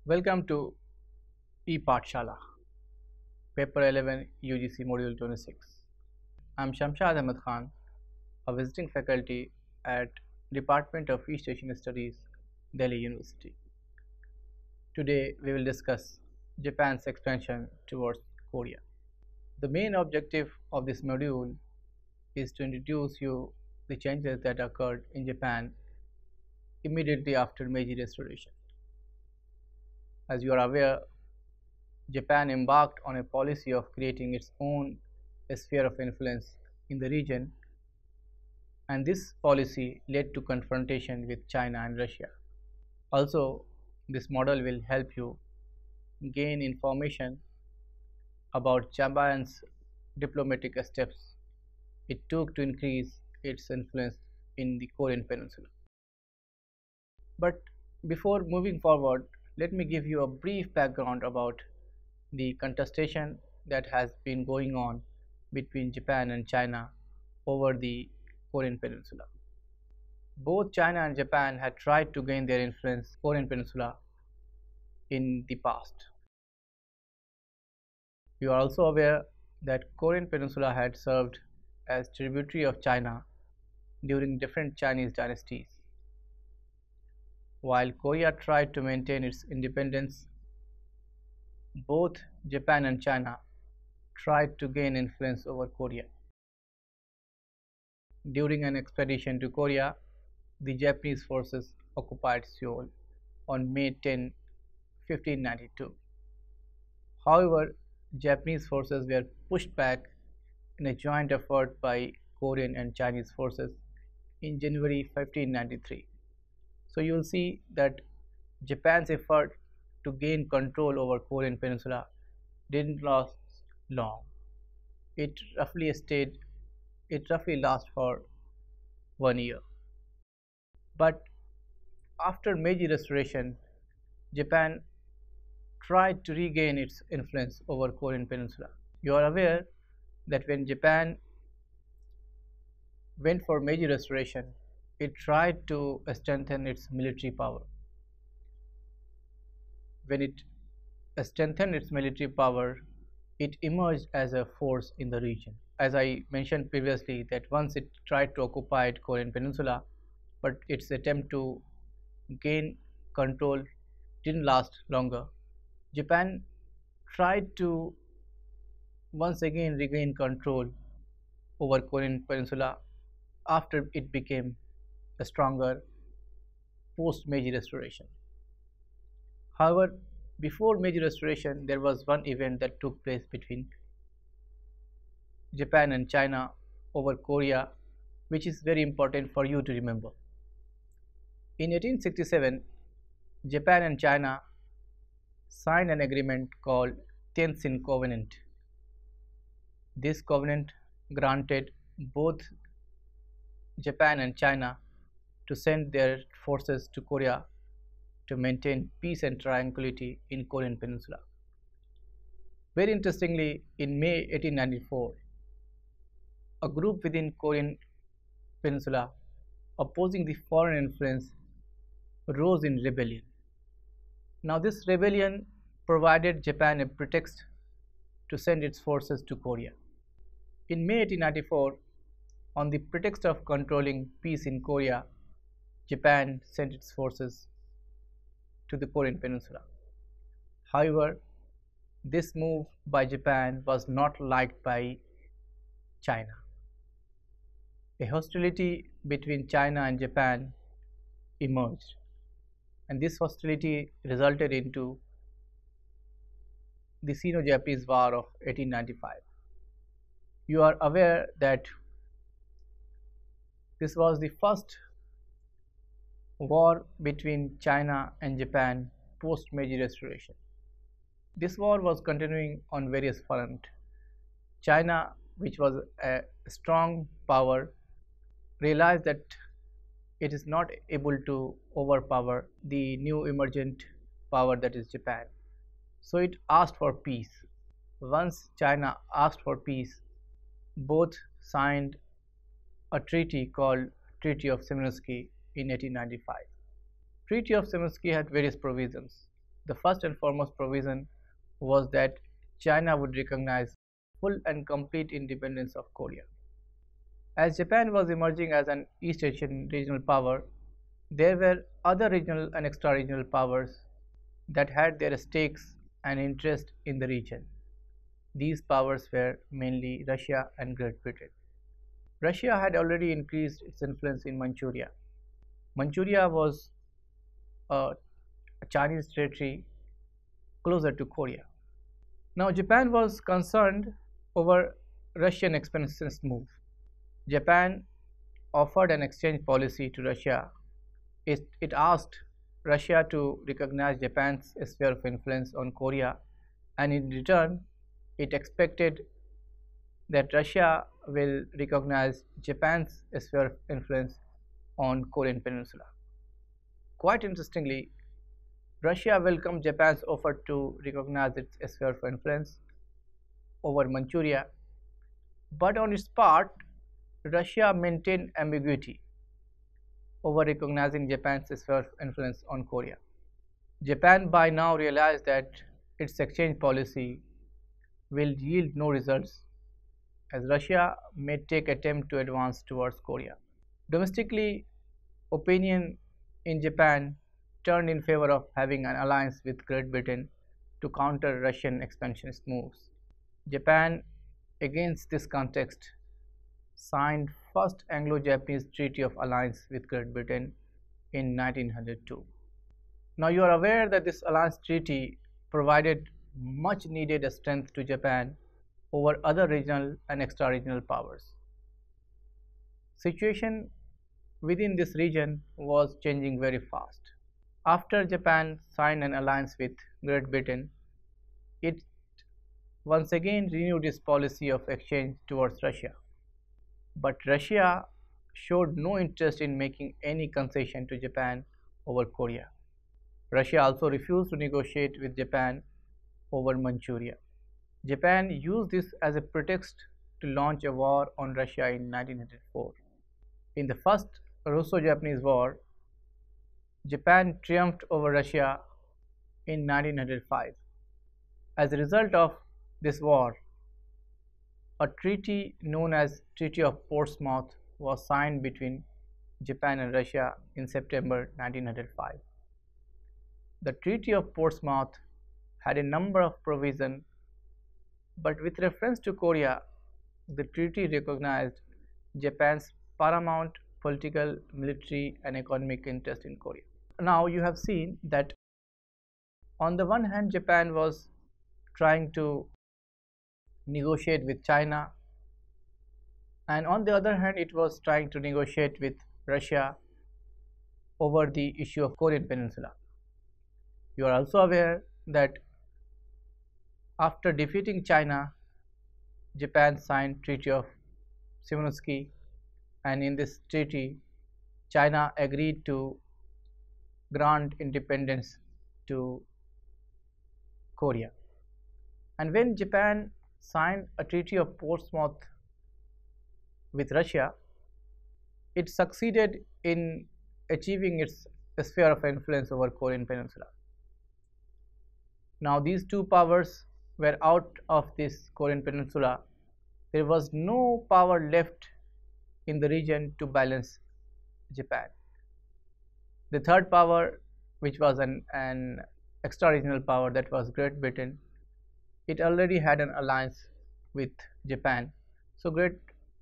Welcome to ePathshala, Paper 11 UGC Module 26. I am Shamshad Ahmed Khan, a visiting faculty at Department of East Asian Studies, Delhi University. Today we will discuss Japan's expansion towards Korea. The main objective of this module is to introduce you the changes that occurred in Japan immediately after Meiji Restoration. As you are aware, Japan embarked on a policy of creating its own sphere of influence in the region, and this policy led to confrontation with China and Russia. Also, this model will help you gain information about Japan's diplomatic steps it took to increase its influence in the Korean Peninsula. But before moving forward, let me give you a brief background about the contestation that has been going on between Japan and China over the Korean Peninsula. Both China and Japan had tried to gain their influence in the Korean Peninsula in the past. You are also aware that Korean Peninsula had served as tributary of China during different Chinese dynasties. While Korea tried to maintain its independence, both Japan and China tried to gain influence over Korea. During an expedition to Korea, the Japanese forces occupied Seoul on May 10, 1592. However, Japanese forces were pushed back in a joint effort by Korean and Chinese forces in January 1593. So you will see that Japan's effort to gain control over Korean Peninsula didn't last long. It roughly lasted for 1 year. But after Meiji Restoration, Japan tried to regain its influence over Korean Peninsula. You are aware that when Japan went for Meiji Restoration, it tried to strengthen its military power. When it strengthened its military power, it emerged as a force in the region. As I mentioned previously, that once it tried to occupy the Korean Peninsula, but its attempt to gain control didn't last longer. Japan tried to once again regain control over Korean Peninsula after it became stronger post Meiji Restoration. However, before Meiji Restoration, there was one event that took place between Japan and China over Korea, which is very important for you to remember. In 1867, Japan and China signed an agreement called Tientsin Covenant. This covenant granted both Japan and China to send their forces to Korea to maintain peace and tranquility in Korean Peninsula. Very interestingly, in May 1894, a group within Korean Peninsula opposing the foreign influence rose in rebellion. Now this rebellion provided Japan a pretext to send its forces to Korea. In May 1894, on the pretext of controlling peace in Korea, Japan sent its forces to the Korean Peninsula. However, this move by Japan was not liked by China. A hostility between China and Japan emerged, and this hostility resulted into the Sino-Japanese War of 1895. You are aware that this was the first war between China and Japan post Meiji Restoration. This war was continuing on various fronts. China, which was a strong power, realized that it is not able to overpower the new emergent power that is Japan. So it asked for peace. Once China asked for peace, both signed a treaty called Treaty of Seminole in 1895. Treaty of Seminole had various provisions. The first and foremost provision was that China would recognize full and complete independence of Korea. As Japan was emerging as an East Asian regional power, there were other regional and extra-regional powers that had their stakes and interest in the region. These powers were mainly Russia and Great Britain. Russia had already increased its influence in Manchuria. Manchuria was a Chinese territory closer to Korea. Now Japan was concerned over Russian expansionist move. Japan offered an exchange policy to Russia. It asked Russia to recognize Japan's sphere of influence on Korea, and in return it expected that Russia will recognize Japan's sphere of influence on Korean Peninsula. Quite interestingly, Russia welcomed Japan's offer to recognize its sphere of influence over Manchuria, but on its part, Russia maintained ambiguity over recognizing Japan's sphere of influence on Korea. Japan by now realized that its exchange policy will yield no results, as Russia may take attempt to advance towards Korea. Domestically, opinion in Japan turned in favor of having an alliance with Great Britain to counter Russian expansionist moves. Japan, against this context, signed first Anglo-Japanese Treaty of Alliance with Great Britain in 1902. Now you are aware that this alliance treaty provided much needed strength to Japan over other regional and extra-regional powers. Situation within this region was changing very fast. After Japan signed an alliance with Great Britain, it once again renewed its policy of exchange towards Russia. But Russia showed no interest in making any concession to Japan over Korea. Russia also refused to negotiate with Japan over Manchuria. Japan used this as a pretext to launch a war on Russia in 1904. In the First Russo-Japanese War, Japan triumphed over Russia in 1905. As a result of this war, a treaty known as Treaty of Portsmouth was signed between Japan and Russia in September 1905. The Treaty of Portsmouth had a number of provisions, but with reference to Korea, the treaty recognized Japan's paramount political, military and economic interest in Korea. Now you have seen that on the one hand Japan was trying to negotiate with China, and on the other hand it was trying to negotiate with Russia over the issue of Korean Peninsula. You are also aware that after defeating China, Japan signed Treaty of Shimonoseki, and in this treaty China agreed to grant independence to Korea. And when Japan signed a Treaty of Portsmouth with Russia, it succeeded in achieving its sphere of influence over Korean Peninsula. Now these two powers were out of this Korean Peninsula. There was no power left in the region to balance Japan. The third power, which was an extra-regional power, that was Great Britain, it already had an alliance with Japan. So Great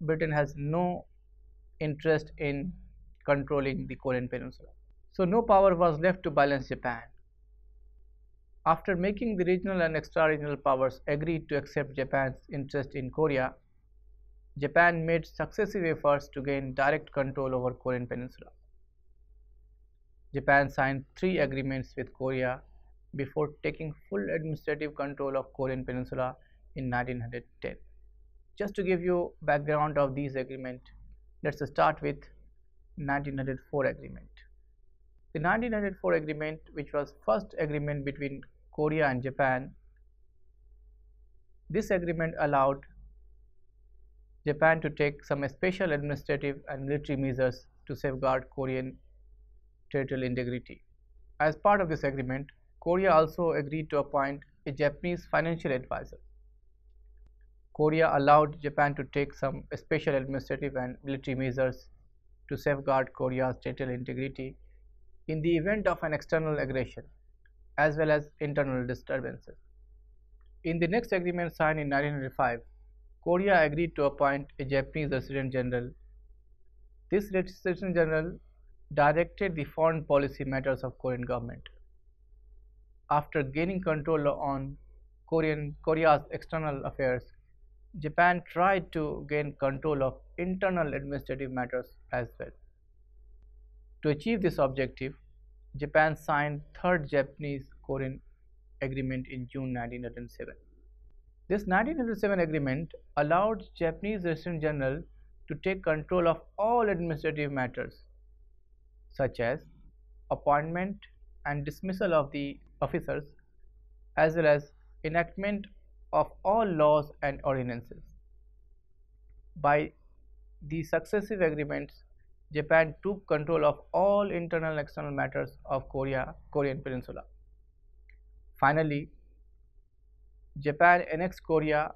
Britain has no interest in controlling the Korean Peninsula. So no power was left to balance Japan. After making the regional and extra-regional powers agree to accept Japan's interest in Korea, Japan made successive efforts to gain direct control over Korean Peninsula. Japan signed 3 agreements with Korea before taking full administrative control of Korean Peninsula in 1910. Just to give you background of these agreements, let's start with 1904 agreement. The 1904 agreement, which was first agreement between Korea and Japan, this agreement allowed Japan to take some special administrative and military measures to safeguard Korean territorial integrity. As part of this agreement, Korea also agreed to appoint a Japanese financial advisor. Korea allowed Japan to take some special administrative and military measures to safeguard Korea's territorial integrity in the event of an external aggression as well as internal disturbances. In the next agreement signed in 1995, Korea agreed to appoint a Japanese Resident General. This Resident General directed the foreign policy matters of Korean government. After gaining control on Korea's external affairs, Japan tried to gain control of internal administrative matters as well. To achieve this objective, Japan signed Third Japanese-Korean Agreement in June 1907. This 1907 agreement allowed Japanese Resident General to take control of all administrative matters such as appointment and dismissal of the officers as well as enactment of all laws and ordinances. By the successive agreements, Japan took control of all internal and external matters of Korean Peninsula. Finally, Japan annexed Korea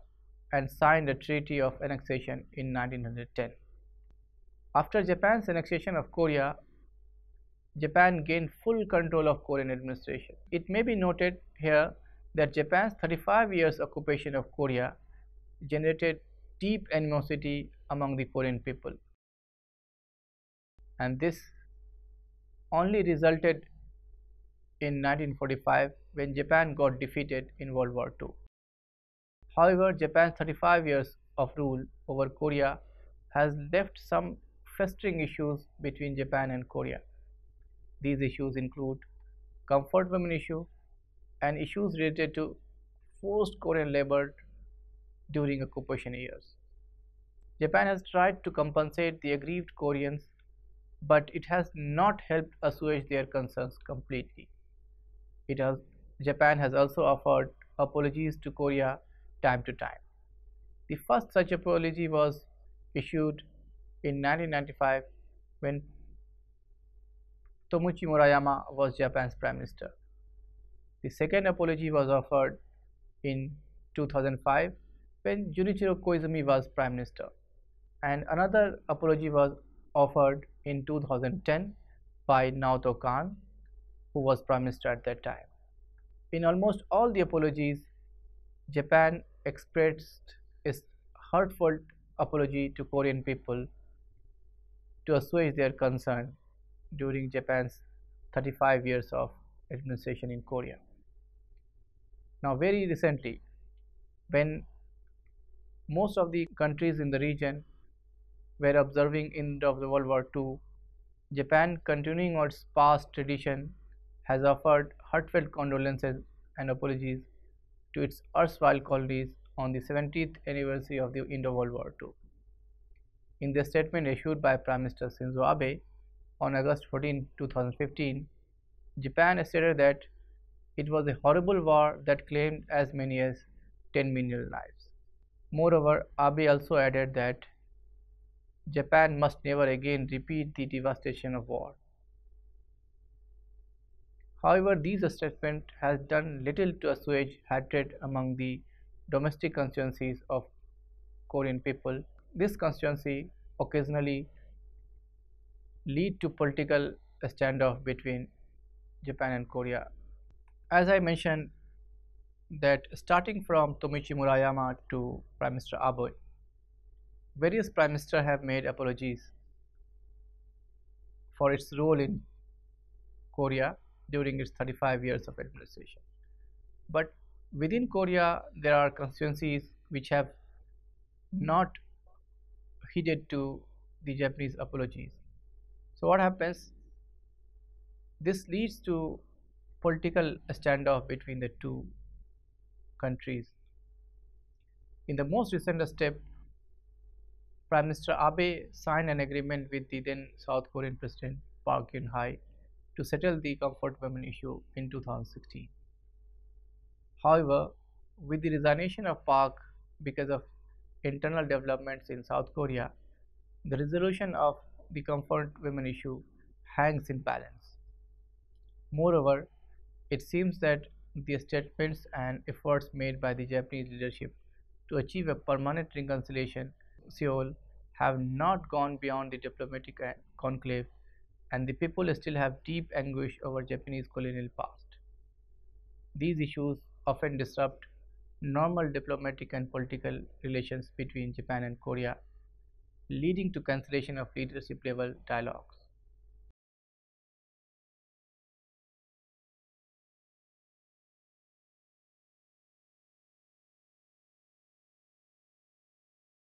and signed a treaty of annexation in 1910. After Japan's annexation of Korea, Japan gained full control of Korean administration. It may be noted here that Japan's 35 years occupation of Korea generated deep animosity among the Korean people, and this only resulted in 1945 when Japan got defeated in World War II. However, Japan's 35 years of rule over Korea has left some festering issues between Japan and Korea. These issues include comfort women issue and issues related to forced Korean labor during occupation years. Japan has tried to compensate the aggrieved Koreans, but it has not helped assuage their concerns completely. Japan has also offered apologies to Korea time to time. The first such apology was issued in 1995 when Tomoichi Murayama was Japan's Prime Minister. The second apology was offered in 2005 when Junichiro Koizumi was Prime Minister, and another apology was offered in 2010 by Naoto Kan, who was Prime Minister at that time. In almost all the apologies, Japan expressed its heartfelt apology to Korean people to assuage their concern during Japan's 35 years of administration in Korea. Now, very recently, when most of the countries in the region were observing end of the World War II, Japan, continuing on its past tradition, has offered heartfelt condolences and apologies to its erstwhile colonies on the 70th anniversary of the end of World War II. In the statement issued by Prime Minister Shinzo Abe on August 14, 2015, Japan stated that it was a horrible war that claimed as many as 10 million lives. Moreover, Abe also added that Japan must never again repeat the devastation of war. However, this statement has done little to assuage hatred among the domestic constituencies of Korean people. This constituency occasionally lead to political standoff between Japan and Korea. As I mentioned, that starting from Tomoichi Murayama to Prime Minister Abe, various Prime Ministers have made apologies for its role in Korea during its 35 years of administration. But within Korea, there are constituencies which have not heeded to the Japanese apologies. So what happens? This leads to political standoff between the two countries. In the most recent step, Prime Minister Abe signed an agreement with the then South Korean President Park Geun-hye to settle the comfort women issue in 2016. However, with the resignation of Park because of internal developments in South Korea, the resolution of the comfort women issue hangs in balance. Moreover, It seems that the statements and efforts made by the Japanese leadership to achieve a permanent reconciliation in Seoul have not gone beyond the diplomatic conclave, and the people still have deep anguish over Japanese colonial past. These issues often disrupt normal diplomatic and political relations between Japan and Korea, leading to cancellation of leadership level dialogues.